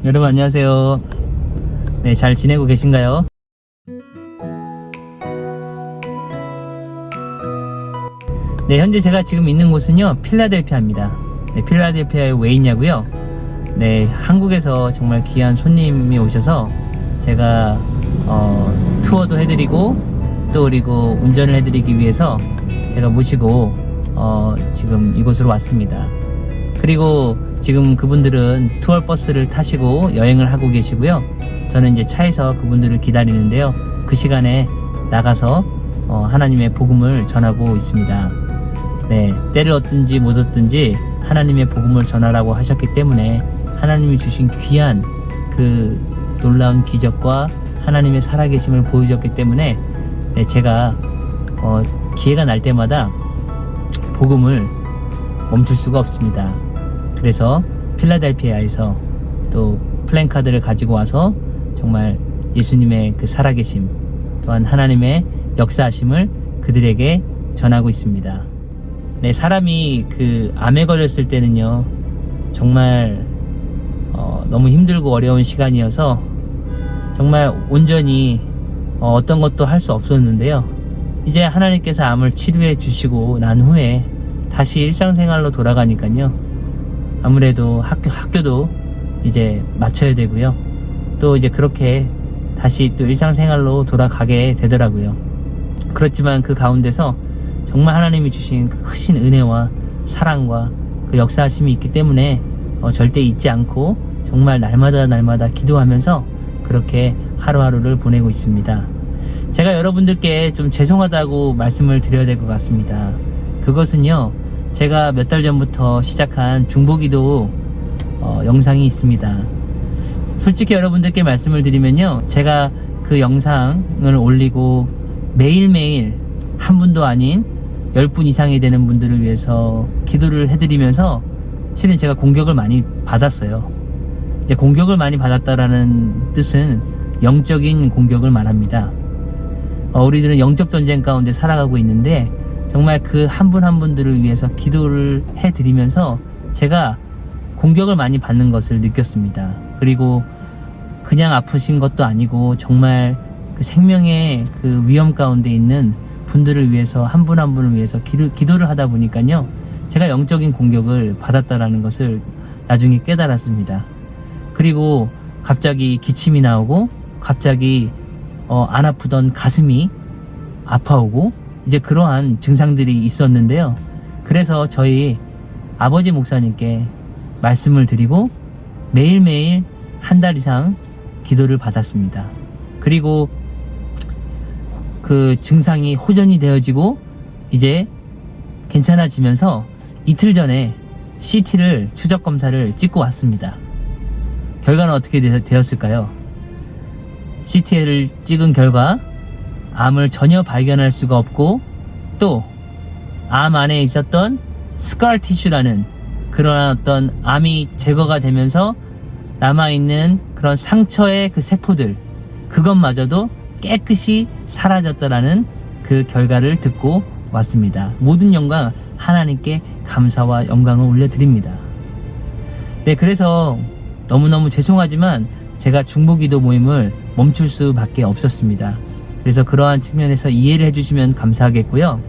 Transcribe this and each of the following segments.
여러분 안녕하세요. 네, 잘 지내고 계신가요? 네, 현재 제가 지금 있는 곳은요, 필라델피아입니다. 네, 필라델피아에 왜 있냐고요? 네, 한국에서 정말 귀한 손님이 오셔서 제가 투어도 해드리고 또 그리고 운전을 해드리기 위해서 제가 모시고 지금 이곳으로 왔습니다. 그리고 지금 그분들은 투어 버스를 타시고 여행을 하고 계시고요. 저는 이제 차에서 그분들을 기다리는데요. 그 시간에 나가서 하나님의 복음을 전하고 있습니다. 네, 때를 얻든지 못 얻든지 하나님의 복음을 전하라고 하셨기 때문에 하나님이 주신 귀한 그 놀라운 기적과 하나님의 살아계심을 보여줬기 때문에 네, 제가 기회가 날 때마다 복음을 멈출 수가 없습니다. 그래서 필라델피아에서 또 플랜카드를 가지고 와서 정말 예수님의 그 살아계심 또한 하나님의 역사하심을 그들에게 전하고 있습니다. 네, 사람이 그 암에 걸렸을 때는요 정말 너무 힘들고 어려운 시간이어서 정말 온전히 어떤 것도 할 수 없었는데요. 이제 하나님께서 암을 치료해 주시고 난 후에 다시 일상생활로 돌아가니까요. 아무래도 학교도 이제 마쳐야 되고요. 또 이제 그렇게 다시 또 일상생활로 돌아가게 되더라고요. 그렇지만 그 가운데서 정말 하나님이 주신 그 크신 은혜와 사랑과 그 역사하심이 있기 때문에 절대 잊지 않고 정말 날마다 기도하면서 그렇게 하루하루를 보내고 있습니다. 제가 여러분들께 좀 죄송하다고 말씀을 드려야 될 것 같습니다. 그것은요, 제가 몇 달 전부터 시작한 중보기도 영상이 있습니다. 솔직히 여러분들께 말씀을 드리면요, 제가 그 영상을 올리고 매일매일 한 분도 아닌 10분 이상이 되는 분들을 위해서 기도를 해드리면서 실은 제가 공격을 많이 받았어요. 이제 공격을 많이 받았다라는 뜻은 영적인 공격을 말합니다. 우리들은 영적 전쟁 가운데 살아가고 있는데 정말 그 한 분 한 분들을 위해서 기도를 해드리면서 제가 공격을 많이 받는 것을 느꼈습니다. 그리고 그냥 아프신 것도 아니고 정말 그 생명의 그 위험 가운데 있는 분들을 위해서 한 분 한 분을 위해서 기도를 하다 보니까요, 제가 영적인 공격을 받았다라는 것을 나중에 깨달았습니다. 그리고 갑자기 기침이 나오고 갑자기 안 아프던 가슴이 아파오고 이제 그러한 증상들이 있었는데요. 그래서 저희 아버지 목사님께 말씀을 드리고 매일매일 한 달 이상 기도를 받았습니다. 그리고 그 증상이 호전이 되어지고 이제 괜찮아지면서 이틀 전에 CT를 추적 검사를 찍고 왔습니다. 결과는 어떻게 되었을까요? CT를 찍은 결과 암을 전혀 발견할 수가 없고 또 암 안에 있었던 스칼 티슈라는 그런 어떤 암이 제거가 되면서 남아있는 그런 상처의 그 세포들, 그것마저도 깨끗이 사라졌다라는 그 결과를 듣고 왔습니다. 모든 영광 하나님께 감사와 영광을 올려드립니다. 네, 그래서 너무너무 죄송하지만 제가 중보기도 모임을 멈출 수밖에 없었습니다. 그래서 그러한 측면에서 이해를 해주시면 감사하겠고요.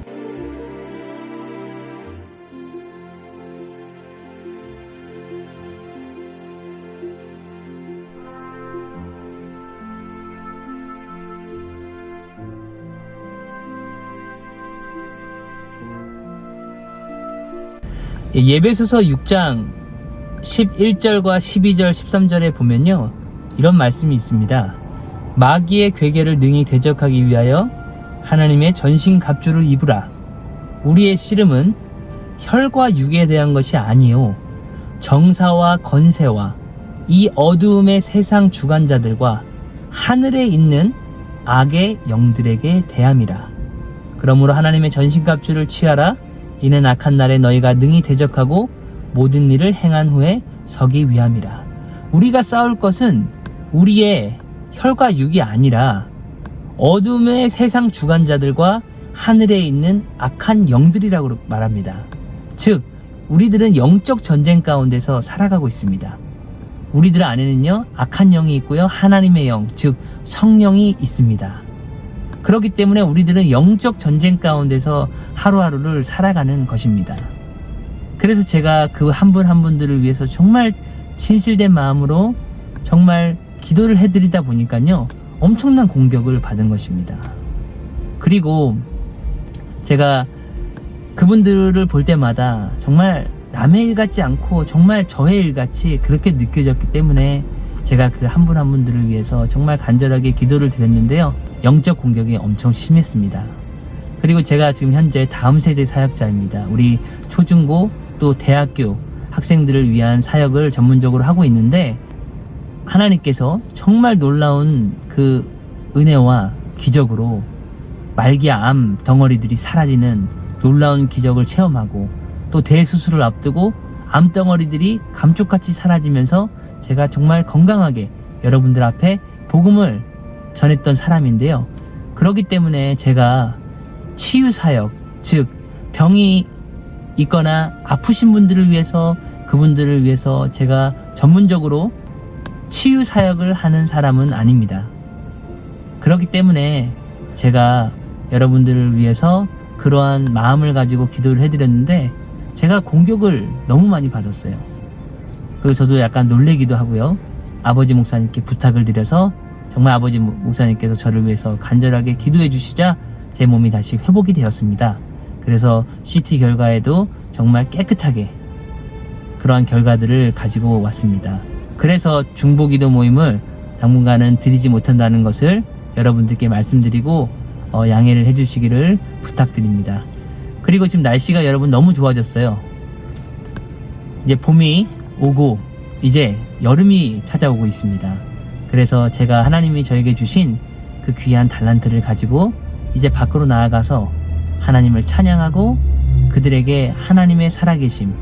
예배소서 6장 11절과 12절 13절에 보면요, 이런 말씀이 있습니다. 마귀의 괴계를 능히 대적하기 위하여 하나님의 전신갑주를 입으라. 우리의 씨름은 혈과 육에 대한 것이 아니요 정사와 건세와 이 어두움의 세상 주관자들과 하늘에 있는 악의 영들에게 대함이라. 그러므로 하나님의 전신갑주를 취하라. 이는 악한 날에 너희가 능히 대적하고 모든 일을 행한 후에 서기 위함이라. 우리가 싸울 것은 우리의 혈과 육이 아니라 어둠의 세상 주관자들과 하늘에 있는 악한 영들이라고 말합니다. 즉 우리들은 영적 전쟁 가운데서 살아가고 있습니다. 우리들 안에는요, 악한 영이 있고요, 하나님의 영, 즉 성령이 있습니다. 그렇기 때문에 우리들은 영적 전쟁 가운데서 하루하루를 살아가는 것입니다. 그래서 제가 그 한 분 한 분들을 위해서 정말 진실된 마음으로 정말 기도를 해드리다 보니까요, 엄청난 공격을 받은 것입니다. 그리고 제가 그분들을 볼 때마다 정말 남의 일 같지 않고 정말 저의 일 같이 그렇게 느껴졌기 때문에 제가 그 한 분 한 분들을 위해서 정말 간절하게 기도를 드렸는데요, 영적 공격이 엄청 심했습니다. 그리고 제가 지금 현재 다음 세대 사역자입니다. 우리 초중고 또 대학교 학생들을 위한 사역을 전문적으로 하고 있는데, 하나님께서 정말 놀라운 그 은혜와 기적으로 말기암 암 덩어리들이 사라지는 놀라운 기적을 체험하고, 또 대수술을 앞두고 암 덩어리들이 감쪽같이 사라지면서 제가 정말 건강하게 여러분들 앞에 복음을 전했던 사람인데요. 그렇기 때문에 제가 치유 사역, 즉 병이 있거나 아프신 분들을 위해서, 그분들을 위해서 제가 전문적으로 치유 사역을 하는 사람은 아닙니다. 그렇기 때문에 제가 여러분들을 위해서 그러한 마음을 가지고 기도를 해드렸는데, 제가 공격을 너무 많이 받았어요. 그리고 저도 약간 놀래기도 하고요. 아버지 목사님께 부탁을 드려서 정말 아버지 목사님께서 저를 위해서 간절하게 기도해 주시자 제 몸이 다시 회복이 되었습니다. 그래서 CT 결과에도 정말 깨끗하게 그러한 결과들을 가지고 왔습니다. 그래서 중보기도 모임을 당분간은 드리지 못한다는 것을 여러분들께 말씀드리고 양해를 해주시기를 부탁드립니다. 그리고 지금 날씨가 여러분 너무 좋아졌어요. 이제 봄이 오고 이제 여름이 찾아오고 있습니다. 그래서 제가 하나님이 저에게 주신 그 귀한 달란트를 가지고 이제 밖으로 나아가서 하나님을 찬양하고, 그들에게 하나님의 살아계심,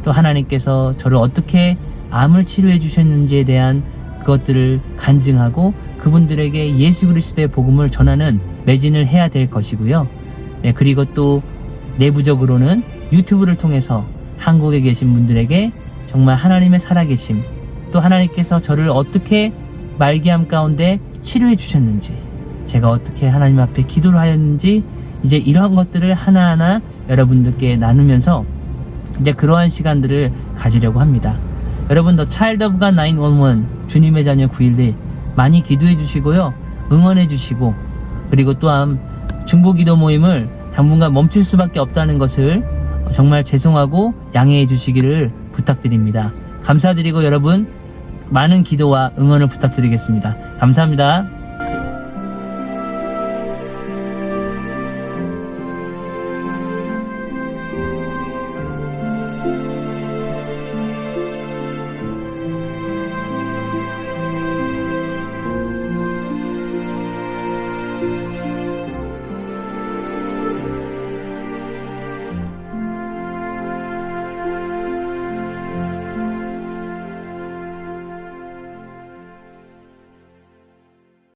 또 하나님께서 저를 어떻게 암을 치료해 주셨는지에 대한 그것들을 간증하고 그분들에게 예수 그리스도의 복음을 전하는 매진을 해야 될 것이고요. 네, 그리고 또 내부적으로는 유튜브를 통해서 한국에 계신 분들에게 정말 하나님의 살아계심, 또 하나님께서 저를 어떻게 말기암 가운데 치료해 주셨는지, 제가 어떻게 하나님 앞에 기도를 하였는지, 이제 이러한 것들을 하나하나 여러분들께 나누면서 이제 그러한 시간들을 가지려고 합니다. 여러분, 더 차일드 오브 갓 911 주님의 자녀 911 많이 기도해 주시고요, 응원해 주시고, 그리고 또한 중보기도 모임을 당분간 멈출 수밖에 없다는 것을 정말 죄송하고 양해해 주시기를 부탁드립니다. 감사드리고 여러분, 많은 기도와 응원을 부탁드리겠습니다. 감사합니다.